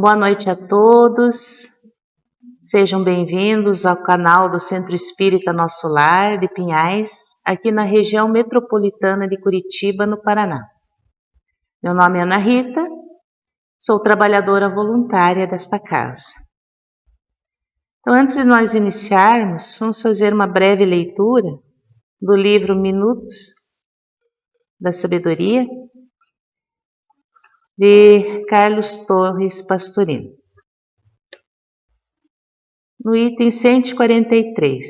Boa noite a todos, sejam bem-vindos ao canal do Centro Espírita Nosso Lar de Pinhais, aqui na região metropolitana de Curitiba, no Paraná. Meu nome é Ana Rita, sou trabalhadora voluntária desta casa. Então, antes de nós iniciarmos, vamos fazer uma breve leitura do livro Minutos da Sabedoria, de Carlos Torres Pastorino. No item 143.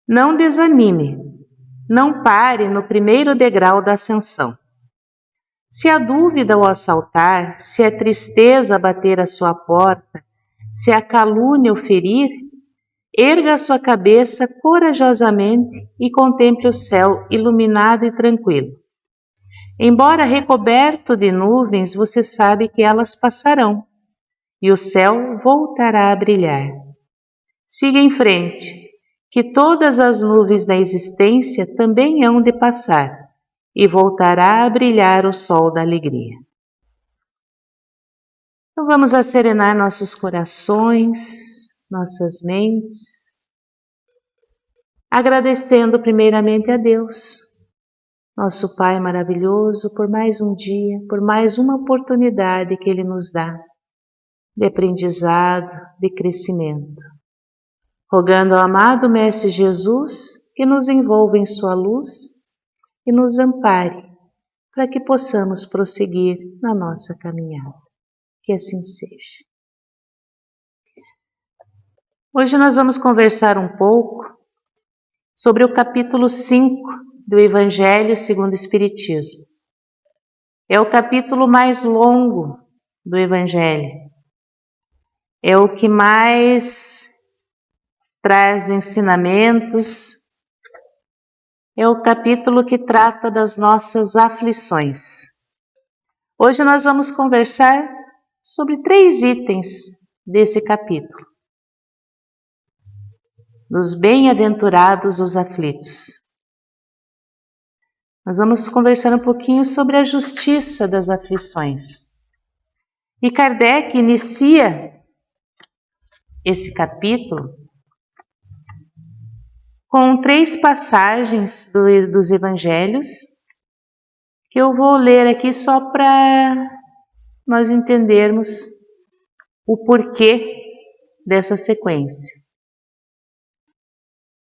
Não desanime, não pare no primeiro degrau da ascensão. Se a dúvida o assaltar, se a tristeza bater à sua porta, se a calúnia o ferir, erga a sua cabeça corajosamente e contemple o céu iluminado e tranquilo. Embora recoberto de nuvens, você sabe que elas passarão e o céu voltará a brilhar. Siga em frente, que todas as nuvens da existência também hão de passar e voltará a brilhar o sol da alegria. Então vamos serenar nossos corações, nossas mentes, agradecendo primeiramente a Deus, nosso Pai maravilhoso, por mais um dia, por mais uma oportunidade que Ele nos dá de aprendizado, de crescimento. Rogando ao amado Mestre Jesus que nos envolva em sua luz e nos ampare para que possamos prosseguir na nossa caminhada. Que assim seja. Hoje nós vamos conversar um pouco sobre o capítulo 5 do Evangelho segundo o Espiritismo. É o capítulo mais longo do Evangelho. É o que mais traz ensinamentos. É o capítulo que trata das nossas aflições. Hoje nós vamos conversar sobre 3 itens desse capítulo. Dos bem-aventurados os aflitos. Nós vamos conversar um pouquinho sobre a justiça das aflições. E Kardec inicia esse capítulo com 3 passagens dos Evangelhos, que eu vou ler aqui só para nós entendermos o porquê dessa sequência.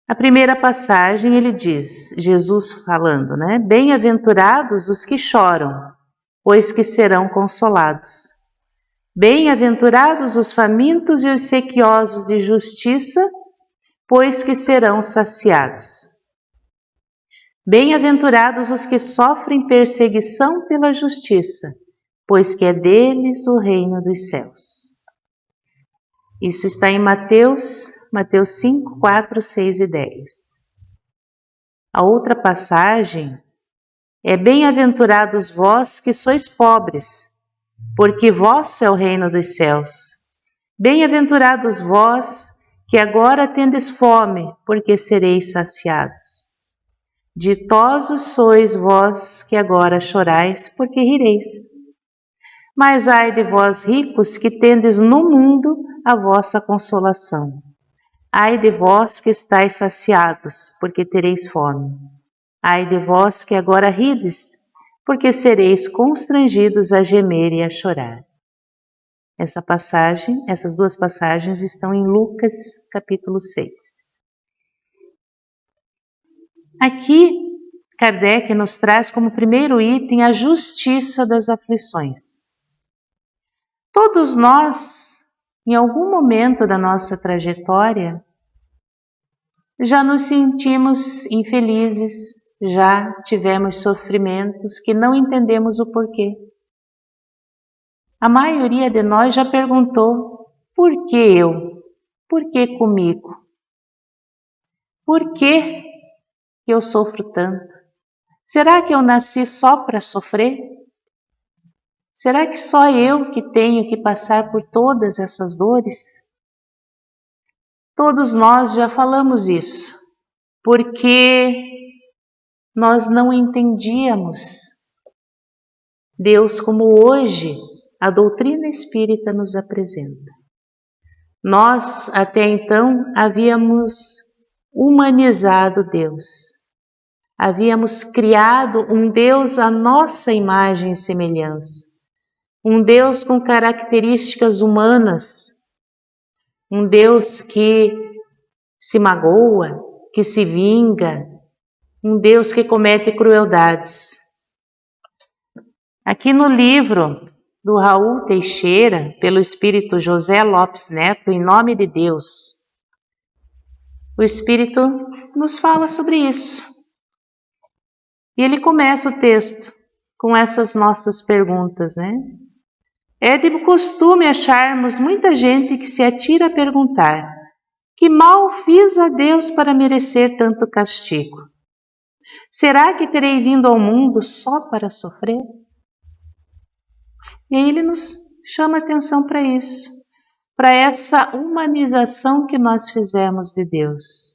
A primeira passagem ele diz, Jesus falando, né? Bem-aventurados os que choram, pois que serão consolados. Bem-aventurados os famintos e os sequiosos de justiça, pois que serão saciados. Bem-aventurados os que sofrem perseguição pela justiça, pois que é deles o reino dos céus. Isso está em Mateus 5, 4, 6 e 10. A outra passagem é: bem-aventurados vós que sois pobres, porque vosso é o reino dos céus. Bem-aventurados vós que agora tendes fome, porque sereis saciados. Ditosos sois vós que agora chorais, porque rireis. Mas ai de vós ricos que tendes no mundo a vossa consolação. Ai de vós que estáis saciados, porque tereis fome. Ai de vós que agora rides, porque sereis constrangidos a gemer e a chorar. Essas 2 passagens estão em Lucas, capítulo 6. Aqui, Kardec nos traz como primeiro item a justiça das aflições. Todos nós, em algum momento da nossa trajetória, já nos sentimos infelizes, já tivemos sofrimentos que não entendemos o porquê. A maioria de nós já perguntou: por que eu? Por que comigo? Por que eu sofro tanto? Será que eu nasci só para sofrer? Será que só eu que tenho que passar por todas essas dores? Todos nós já falamos isso, porque nós não entendíamos Deus como hoje a doutrina espírita nos apresenta. Nós, até então, havíamos humanizado Deus. Havíamos criado um Deus à nossa imagem e semelhança. Um Deus com características humanas. Um Deus que se magoa, que se vinga. Um Deus que comete crueldades. Aqui no livro do Raul Teixeira, pelo Espírito José Lopes Neto, Em Nome de Deus, o Espírito nos fala sobre isso. E ele começa o texto com essas nossas perguntas, né? É de costume acharmos muita gente que se atira a perguntar: que mal fiz a Deus para merecer tanto castigo? Será que terei vindo ao mundo só para sofrer? E aí ele nos chama atenção para isso, para essa humanização que nós fizemos de Deus.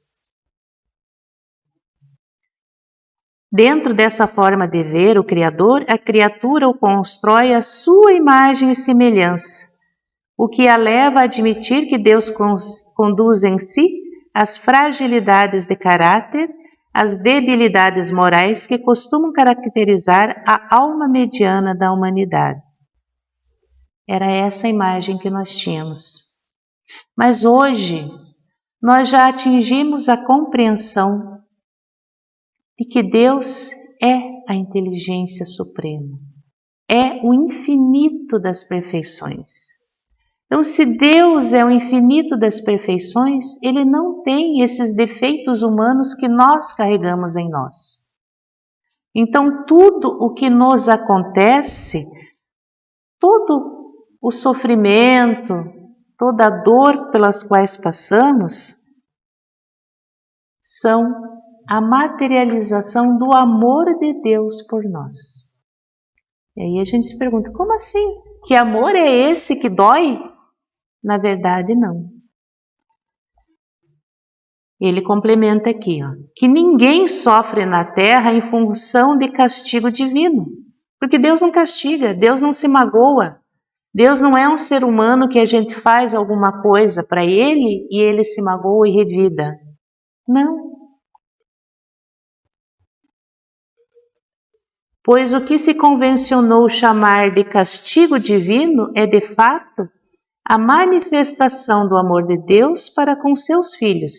Dentro dessa forma de ver o Criador, a criatura o constrói à sua imagem e semelhança, o que a leva a admitir que Deus conduz em si as fragilidades de caráter, as debilidades morais que costumam caracterizar a alma mediana da humanidade. Era essa a imagem que nós tínhamos. Mas hoje, nós já atingimos a compreensão de que Deus é a inteligência suprema, é o infinito das perfeições. Então, se Deus é o infinito das perfeições, Ele não tem esses defeitos humanos que nós carregamos em nós. Então, tudo o que nos acontece, todo o sofrimento, toda a dor pelas quais passamos, são a materialização do amor de Deus por nós. E aí a gente se pergunta, como assim? Que amor é esse que dói? Na verdade, não. Ele complementa aqui, que ninguém sofre na terra em função de castigo divino. Porque Deus não castiga, Deus não se magoa. Deus não é um ser humano que a gente faz alguma coisa para ele e ele se magoa e revida. Não. Pois o que se convencionou chamar de castigo divino é, de fato, a manifestação do amor de Deus para com seus filhos,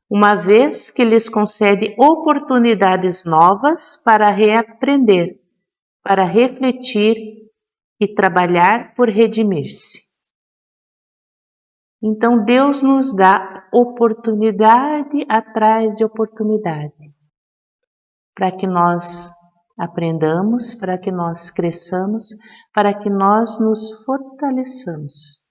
uma vez que lhes concede oportunidades novas para reaprender, para refletir e trabalhar por redimir-se. Então Deus nos dá oportunidade atrás de oportunidade, para que nós aprendamos, para que nós cresçamos, para que nós nos fortaleçamos.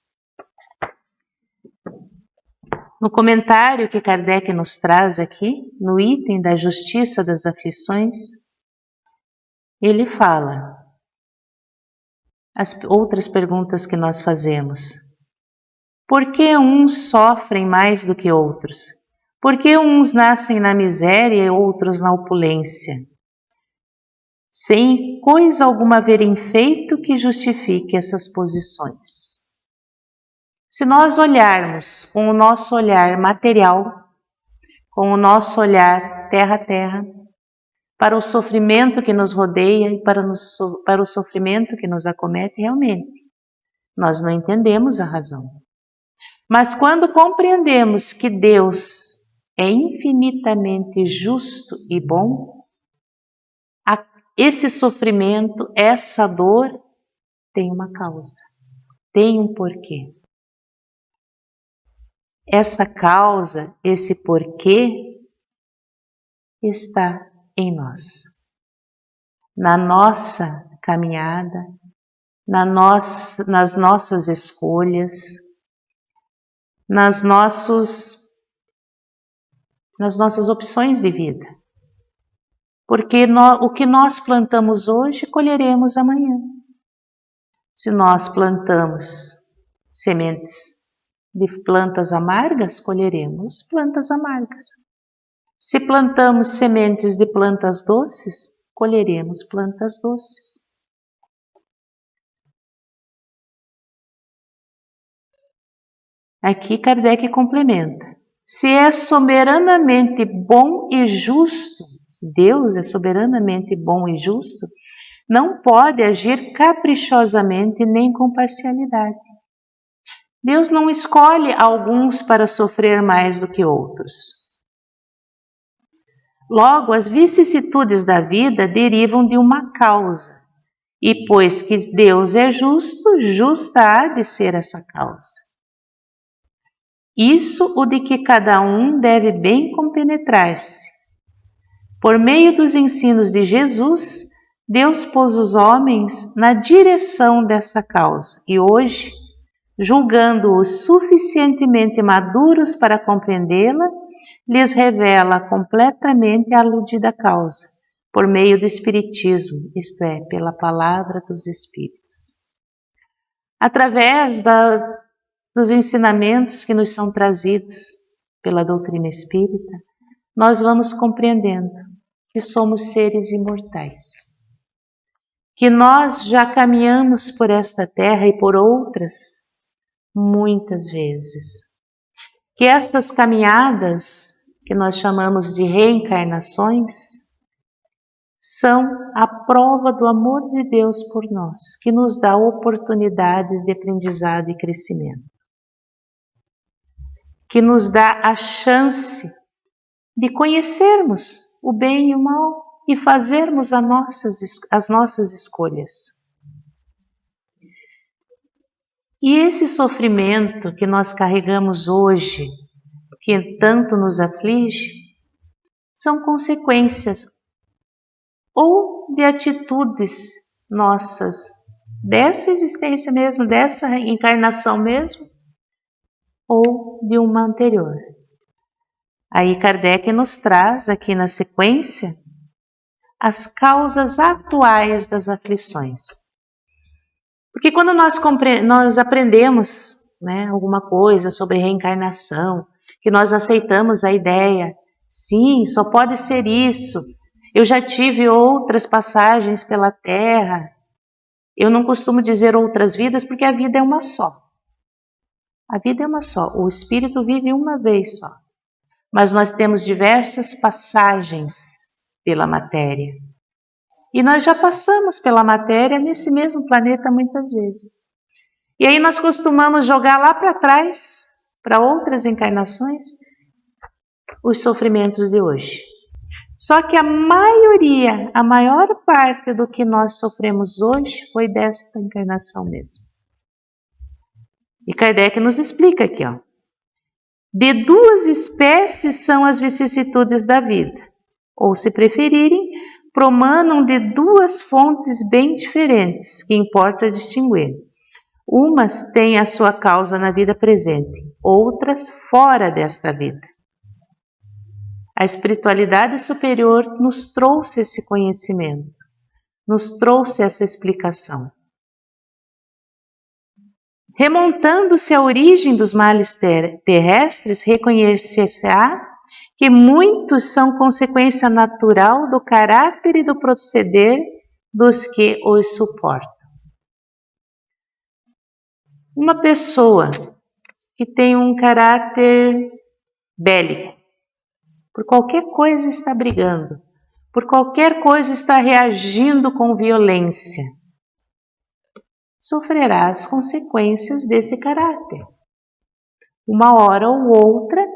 No comentário que Kardec nos traz aqui, no item da justiça das aflições, ele fala as outras perguntas que nós fazemos. Por que uns sofrem mais do que outros? Por que uns nascem na miséria e outros na opulência? Sem coisa alguma haverem feito que justifique essas posições. Se nós olharmos com o nosso olhar material, com o nosso olhar terra a terra, para o sofrimento que nos rodeia e para o sofrimento que nos acomete, realmente, nós não entendemos a razão. Mas quando compreendemos que Deus é infinitamente justo e bom, esse sofrimento, essa dor, tem uma causa, tem um porquê. Essa causa, esse porquê, está em nós, na nossa caminhada, nas nossas escolhas, nas nossas opções de vida. Porque o que nós plantamos hoje, colheremos amanhã. Se nós plantamos sementes de plantas amargas, colheremos plantas amargas. Se plantamos sementes de plantas doces, colheremos plantas doces. Aqui Kardec complementa. Se é soberanamente bom e justo, Deus é soberanamente bom e justo, não pode agir caprichosamente nem com parcialidade. Deus não escolhe alguns para sofrer mais do que outros. Logo, as vicissitudes da vida derivam de uma causa, e pois que Deus é justo, justa há de ser essa causa. Isso o de que cada um deve bem compenetrar-se. Por meio dos ensinos de Jesus, Deus pôs os homens na direção dessa causa, e hoje, julgando-os suficientemente maduros para compreendê-la, lhes revela completamente a aludida causa, por meio do Espiritismo, isto é, pela palavra dos Espíritos. Através dos ensinamentos que nos são trazidos pela doutrina espírita, nós vamos compreendendo que somos seres imortais, que nós já caminhamos por esta terra e por outras muitas vezes, que estas caminhadas, que nós chamamos de reencarnações, são a prova do amor de Deus por nós, que nos dá oportunidades de aprendizado e crescimento, que nos dá a chance de conhecermos o bem e o mal e fazermos as nossas escolhas. E esse sofrimento que nós carregamos hoje, que tanto nos aflige, são consequências ou de atitudes nossas, dessa existência mesmo, dessa encarnação mesmo, ou de uma anterior. Aí Kardec nos traz aqui na sequência as causas atuais das aflições. Porque quando nós aprendemos, alguma coisa sobre reencarnação, que nós aceitamos a ideia, sim, só pode ser isso, eu já tive outras passagens pela Terra, eu não costumo dizer outras vidas porque a vida é uma só. A vida é uma só, o espírito vive uma vez só. Mas nós temos diversas passagens pela matéria. E nós já passamos pela matéria nesse mesmo planeta muitas vezes. E aí nós costumamos jogar lá para trás, para outras encarnações, os sofrimentos de hoje. Só que a maior parte do que nós sofremos hoje foi desta encarnação mesmo. E Kardec nos explica aqui, ó. De duas espécies são as vicissitudes da vida, ou se preferirem, promanam de duas fontes bem diferentes, que importa distinguir. Umas têm a sua causa na vida presente, outras fora desta vida. A espiritualidade superior nos trouxe esse conhecimento, nos trouxe essa explicação. Remontando-se à origem dos males terrestres, reconhecer-se-á que muitos são consequência natural do caráter e do proceder dos que os suportam. Uma pessoa que tem um caráter bélico, por qualquer coisa está brigando, por qualquer coisa está reagindo com violência, sofrerá as consequências desse caráter. Uma hora ou outra,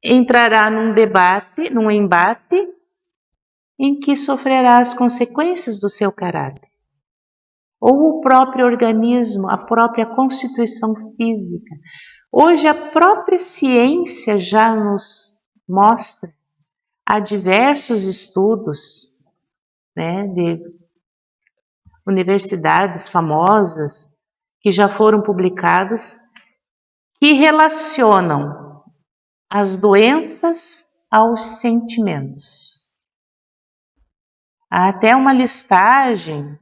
entrará num embate em que sofrerá as consequências do seu caráter. Ou o próprio organismo, a própria constituição física. Hoje a própria ciência já nos mostra, há diversos estudos, de universidades famosas que já foram publicados, que relacionam as doenças aos sentimentos. Há até uma listagem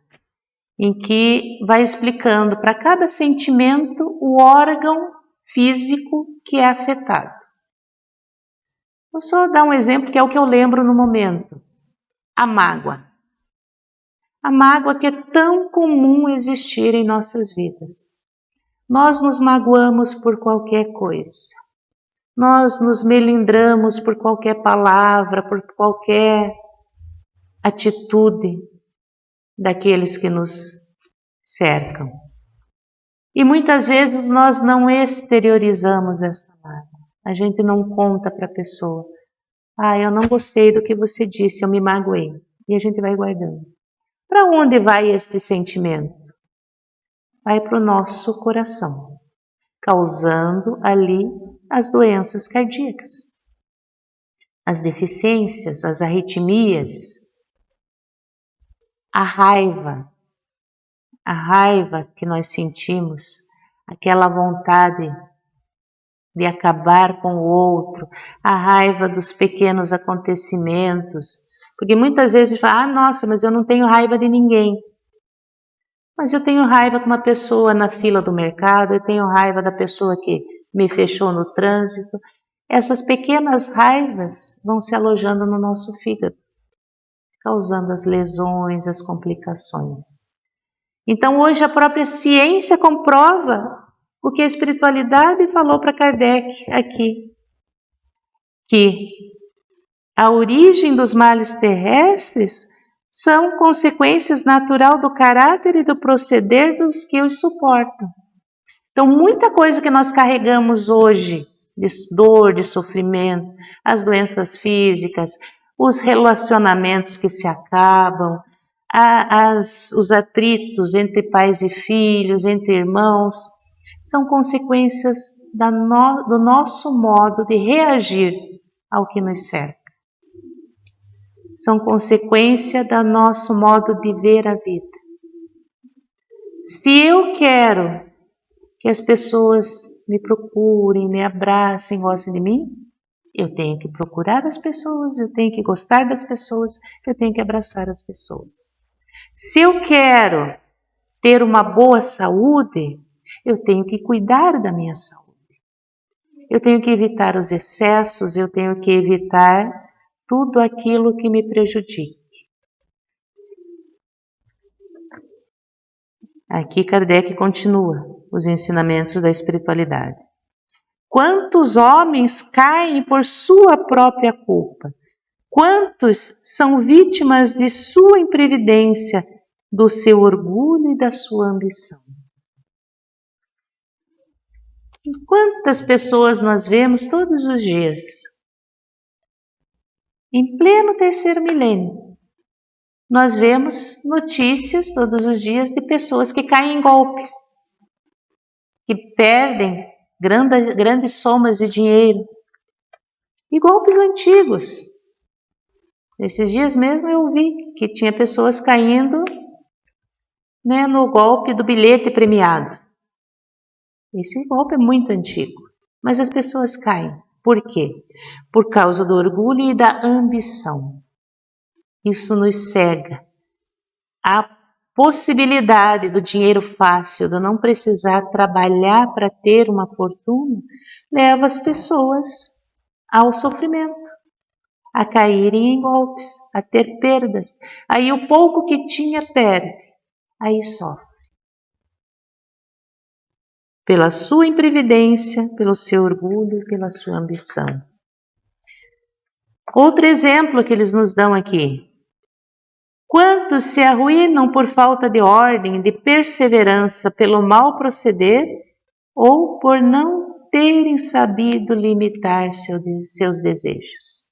em que vai explicando para cada sentimento o órgão físico que é afetado. Vou só dar um exemplo que é o que eu lembro no momento. A mágoa. A mágoa que é tão comum existir em nossas vidas. Nós nos magoamos por qualquer coisa. Nós nos melindramos por qualquer palavra, por qualquer atitude daqueles que nos cercam. E muitas vezes nós não exteriorizamos essa mágoa. A gente não conta para a pessoa. Eu não gostei do que você disse, eu me magoei. E a gente vai guardando. Para onde vai este sentimento? Vai para o nosso coração, causando ali as doenças cardíacas, as deficiências, as arritmias, a raiva que nós sentimos, aquela vontade de acabar com o outro, a raiva dos pequenos acontecimentos, porque muitas vezes fala, nossa, mas eu não tenho raiva de ninguém. Mas eu tenho raiva de uma pessoa na fila do mercado, eu tenho raiva da pessoa que me fechou no trânsito. Essas pequenas raivas vão se alojando no nosso fígado, causando as lesões, as complicações. Então hoje a própria ciência comprova o que a espiritualidade falou para Kardec aqui, que a origem dos males terrestres são consequências natural do caráter e do proceder dos que os suportam. Então, muita coisa que nós carregamos hoje, de dor, de sofrimento, as doenças físicas, os relacionamentos que se acabam, os atritos entre pais e filhos, entre irmãos, são consequências do nosso modo de reagir ao que nos cerca. São consequência do nosso modo de ver a vida. Se eu quero que as pessoas me procurem, me abracem, gostem de mim, eu tenho que procurar as pessoas, eu tenho que gostar das pessoas, eu tenho que abraçar as pessoas. Se eu quero ter uma boa saúde, eu tenho que cuidar da minha saúde. Eu tenho que evitar os excessos, eu tenho que evitar tudo aquilo que me prejudique. Aqui Kardec continua os ensinamentos da espiritualidade. Quantos homens caem por sua própria culpa? Quantos são vítimas de sua imprevidência, do seu orgulho e da sua ambição? Quantas pessoas nós vemos todos os dias, em pleno terceiro milênio, nós vemos notícias todos os dias de pessoas que caem em golpes, que perdem grandes somas de dinheiro, e golpes antigos. Esses dias mesmo eu vi que tinha pessoas caindo, no golpe do bilhete premiado. Esse golpe é muito antigo, mas as pessoas caem. Por quê? Por causa do orgulho e da ambição. Isso nos cega. A possibilidade do dinheiro fácil, de não precisar trabalhar para ter uma fortuna, leva as pessoas ao sofrimento, a caírem em golpes, a ter perdas. Aí o pouco que tinha perde, aí sofre. Pela sua imprevidência, pelo seu orgulho, pela sua ambição. Outro exemplo que eles nos dão aqui. Quantos se arruinam por falta de ordem, de perseverança, pelo mal proceder ou por não terem sabido limitar seus desejos?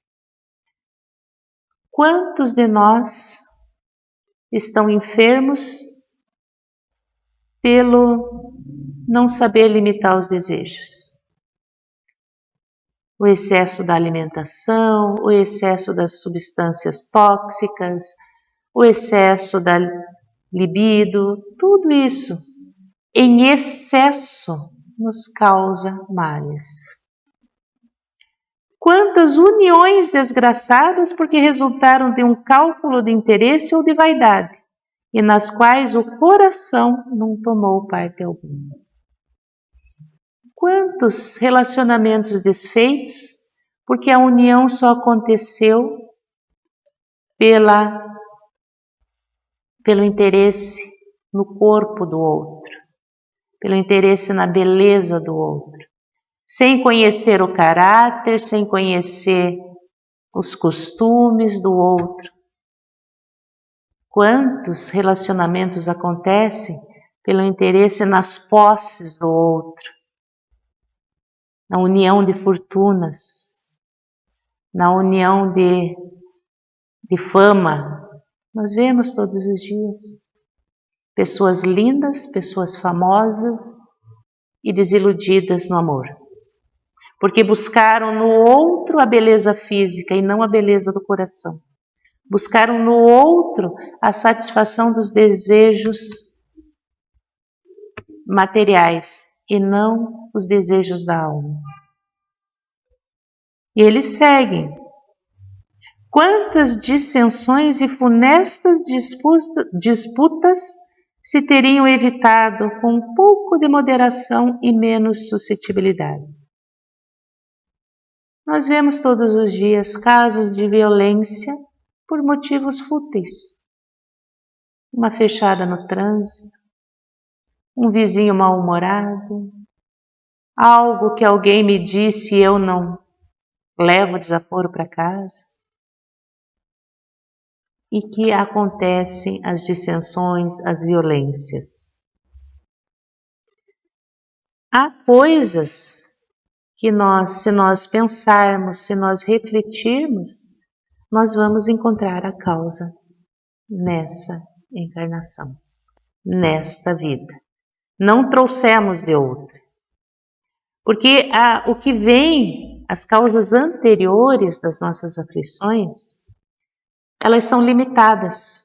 Quantos de nós estão enfermos pelo não saber limitar os desejos? O excesso da alimentação, o excesso das substâncias tóxicas, o excesso da libido, tudo isso em excesso nos causa males. Quantas uniões desgraçadas porque resultaram de um cálculo de interesse ou de vaidade, e nas quais o coração não tomou parte alguma. Quantos relacionamentos desfeitos porque a união só aconteceu pelo interesse no corpo do outro, pelo interesse na beleza do outro, sem conhecer o caráter, sem conhecer os costumes do outro. Quantos relacionamentos acontecem pelo interesse nas posses do outro, na união de fortunas, na união de fama. Nós vemos todos os dias pessoas lindas, pessoas famosas e desiludidas no amor, porque buscaram no outro a beleza física e não a beleza do coração. Buscaram no outro a satisfação dos desejos materiais e não os desejos da alma. E eles seguem. Quantas dissensões e funestas disputas se teriam evitado com um pouco de moderação e menos suscetibilidade? Nós vemos todos os dias casos de violência por motivos fúteis. Uma fechada no trânsito, um vizinho mal-humorado, algo que alguém me disse e eu não levo desaforo para casa. E que acontecem as dissensões, as violências. Há coisas que se nós pensarmos, se nós refletirmos, nós vamos encontrar a causa nessa encarnação, nesta vida. Não trouxemos de outra. Porque o que vem, as causas anteriores das nossas aflições, elas são limitadas.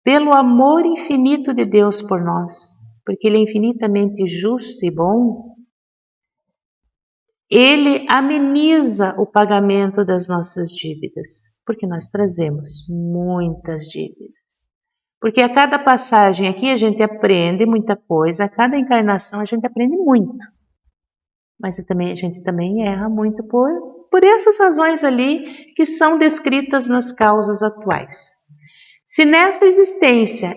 Pelo amor infinito de Deus por nós, porque Ele é infinitamente justo e bom, Ele ameniza o pagamento das nossas dívidas, porque nós trazemos muitas dívidas. Porque a cada passagem aqui a gente aprende muita coisa, a cada encarnação a gente aprende muito. Mas a gente também erra muito por essas razões ali que são descritas nas causas atuais. Se nessa existência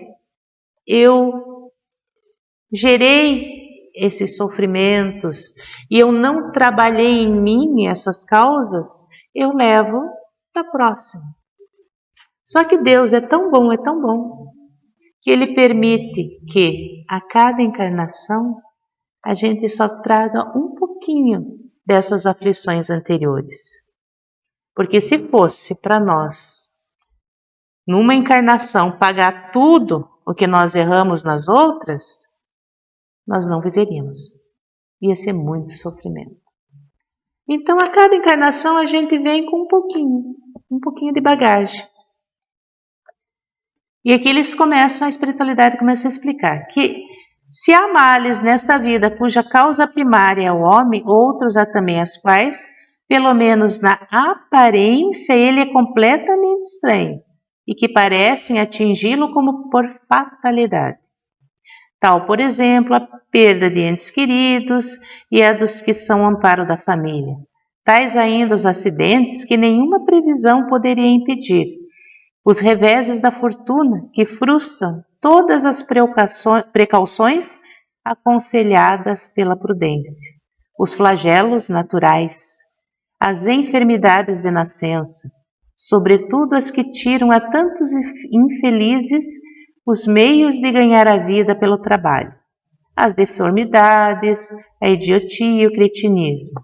eu gerei esses sofrimentos e eu não trabalhei em mim essas causas, eu levo para a próxima. Só que Deus é tão bom, que Ele permite que a cada encarnação a gente só traga um pouquinho dessas aflições anteriores. Porque se fosse para nós, numa encarnação, pagar tudo o que nós erramos nas outras, nós não viveríamos. Ia ser muito sofrimento. Então, a cada encarnação a gente vem com um pouquinho de bagagem. E aqui a espiritualidade começa a explicar que se há males nesta vida cuja causa primária é o homem, outros há também as quais, pelo menos na aparência, ele é completamente estranho e que parecem atingi-lo como por fatalidade. Tal, por exemplo, a perda de entes queridos e a dos que são amparo da família. Tais ainda os acidentes que nenhuma previsão poderia impedir. Os reveses da fortuna que frustram todas as precauções aconselhadas pela prudência. Os flagelos naturais, as enfermidades de nascença, sobretudo as que tiram a tantos infelizes os meios de ganhar a vida pelo trabalho, as deformidades, a idiotia e o cretinismo.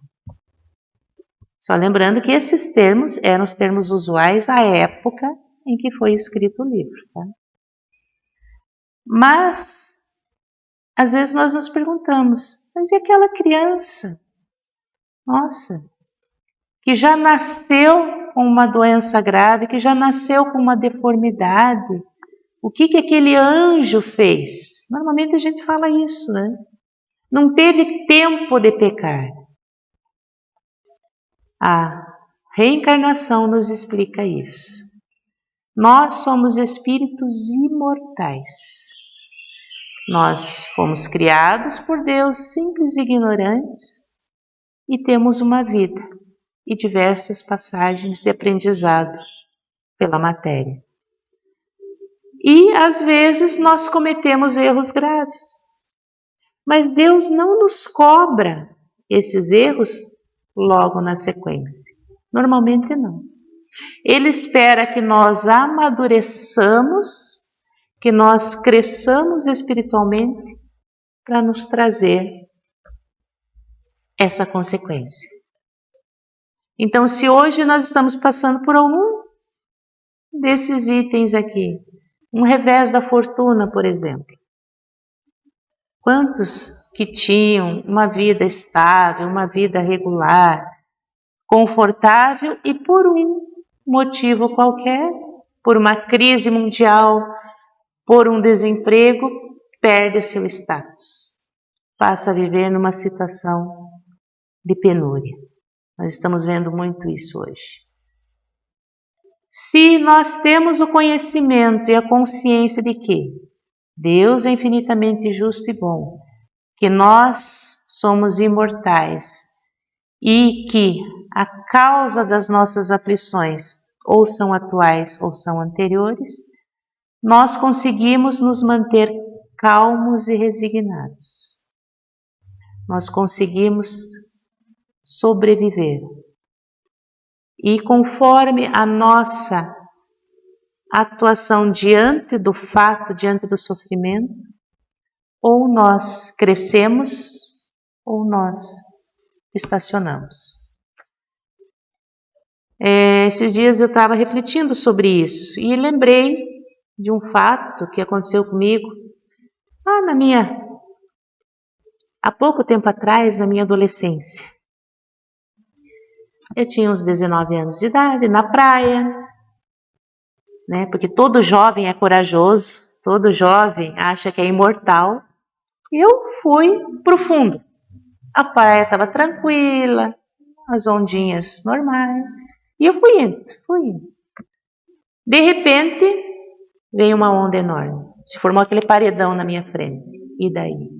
Só lembrando que esses termos eram os termos usuais à época em que foi escrito o livro. Tá? Mas, às vezes nós nos perguntamos, mas e aquela criança? Nossa, que já nasceu com uma doença grave, que já nasceu com uma deformidade. O que aquele anjo fez? Normalmente a gente fala isso, né? Não teve tempo de pecar. A reencarnação nos explica isso. Nós somos espíritos imortais. Nós fomos criados por Deus simples e ignorantes e temos uma vida e diversas passagens de aprendizado pela matéria. E às vezes nós cometemos erros graves. Mas Deus não nos cobra esses erros logo na sequência. Normalmente não. Ele espera que nós amadureçamos, que nós cresçamos espiritualmente para nos trazer essa consequência. Então, se hoje nós estamos passando por algum desses itens aqui, um revés da fortuna, por exemplo. Quantos que tinham uma vida estável, uma vida regular, confortável e por um motivo qualquer, por uma crise mundial, por um desemprego, perde o seu status. Passa a viver numa situação de penúria. Nós estamos vendo muito isso hoje. Se nós temos o conhecimento e a consciência de que Deus é infinitamente justo e bom, que nós somos imortais e que a causa das nossas aflições ou são atuais ou são anteriores, nós conseguimos nos manter calmos e resignados. Nós conseguimos sobreviver. E conforme a nossa atuação diante do fato, diante do sofrimento, ou nós crescemos ou nós estacionamos. Esses dias eu estava refletindo sobre isso e lembrei de um fato que aconteceu comigo há pouco tempo atrás, na minha adolescência. Eu tinha uns 19 anos de idade, na praia, né? Porque todo jovem é corajoso, todo jovem acha que é imortal. E eu fui pro fundo. A praia estava tranquila, as ondinhas normais, e eu fui indo. De repente, veio uma onda enorme, se formou aquele paredão na minha frente. E daí?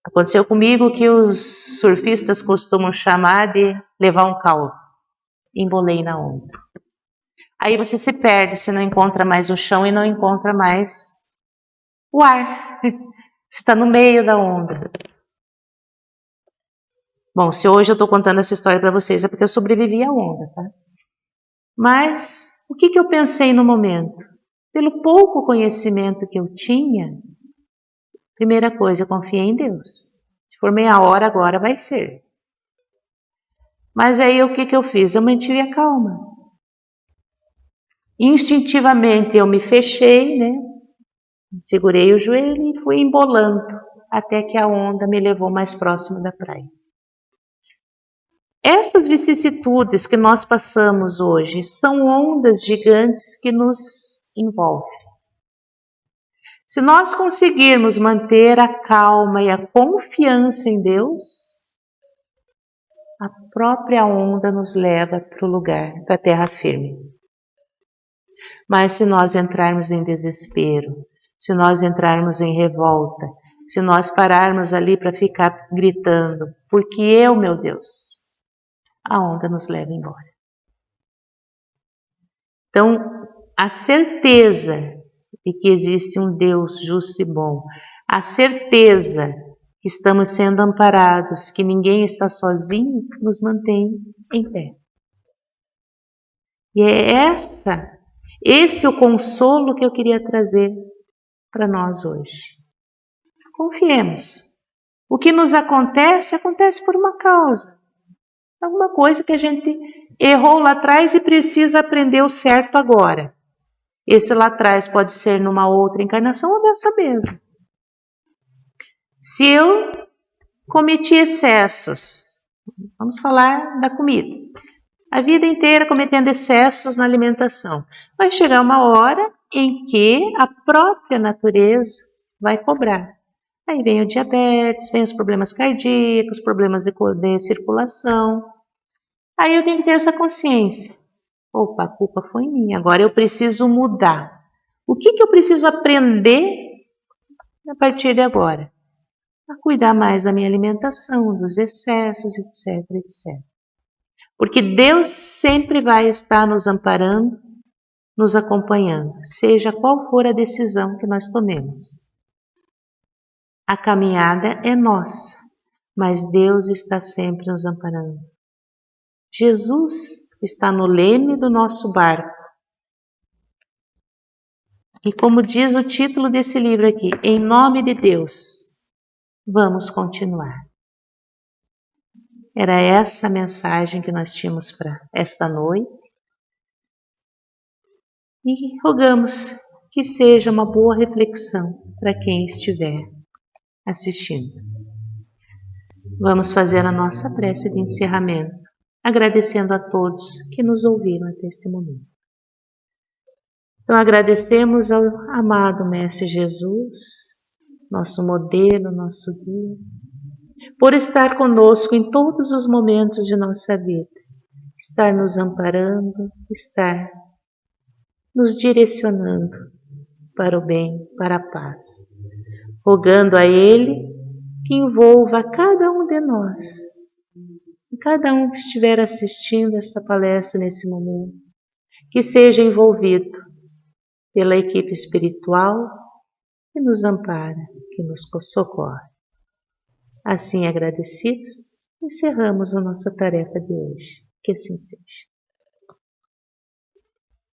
Aconteceu comigo o que os surfistas costumam chamar de levar um caldo. Embolei na onda. Aí você se perde, você não encontra mais o chão e não encontra mais o ar. Você está no meio da onda. Bom, se hoje eu estou contando essa história para vocês é porque eu sobrevivi à onda, tá? Mas o que eu pensei no momento? Pelo pouco conhecimento que eu tinha, primeira coisa, eu confiei em Deus. Se for meia hora, agora vai ser. Mas aí o que eu fiz? Eu mantive a calma. Instintivamente eu me fechei, né? Segurei o joelho e fui embolando até que a onda me levou mais próximo da praia. Essas vicissitudes que nós passamos hoje são ondas gigantes que nos envolvem. Se nós conseguirmos manter a calma e a confiança em Deus, a própria onda nos leva para o lugar, para a terra firme. Mas se nós entrarmos em desespero, se nós entrarmos em revolta, se nós pararmos ali para ficar gritando, porque eu, meu Deus, a onda nos leva embora. Então, a certeza de que existe um Deus justo e bom, a certeza que estamos sendo amparados, que ninguém está sozinho, nos mantém em pé. E é esse é o consolo que eu queria trazer para nós hoje. Confiemos. O que nos acontece, acontece por uma causa. Alguma coisa que a gente errou lá atrás e precisa aprender o certo agora. Esse lá atrás pode ser numa outra encarnação ou dessa mesma. Se eu cometi excessos, vamos falar da comida, a vida inteira cometendo excessos na alimentação, vai chegar uma hora em que a própria natureza vai cobrar. Aí vem o diabetes, vem os problemas cardíacos, problemas de circulação. Aí eu tenho que ter essa consciência. Opa, a culpa foi minha, agora eu preciso mudar. O que eu preciso aprender a partir de agora? A cuidar mais da minha alimentação, dos excessos, etc, etc. Porque Deus sempre vai estar nos amparando nos acompanhando, seja qual for a decisão que nós tomemos. A caminhada é nossa, mas Deus está sempre nos amparando. Jesus está no leme do nosso barco. E como diz o título desse livro aqui, em nome de Deus, vamos continuar. Era essa a mensagem que nós tínhamos para esta noite. E rogamos que seja uma boa reflexão para quem estiver assistindo. Vamos fazer a nossa prece de encerramento, agradecendo a todos que nos ouviram até este momento. Então agradecemos ao amado Mestre Jesus, nosso modelo, nosso guia, por estar conosco em todos os momentos de nossa vida, estar nos amparando, estar nos direcionando para o bem, para a paz, rogando a Ele que envolva cada um de nós, cada um que estiver assistindo esta palestra nesse momento, que seja envolvido pela equipe espiritual que nos ampara, que nos socorre. Assim agradecidos, encerramos a nossa tarefa de hoje. Que assim seja.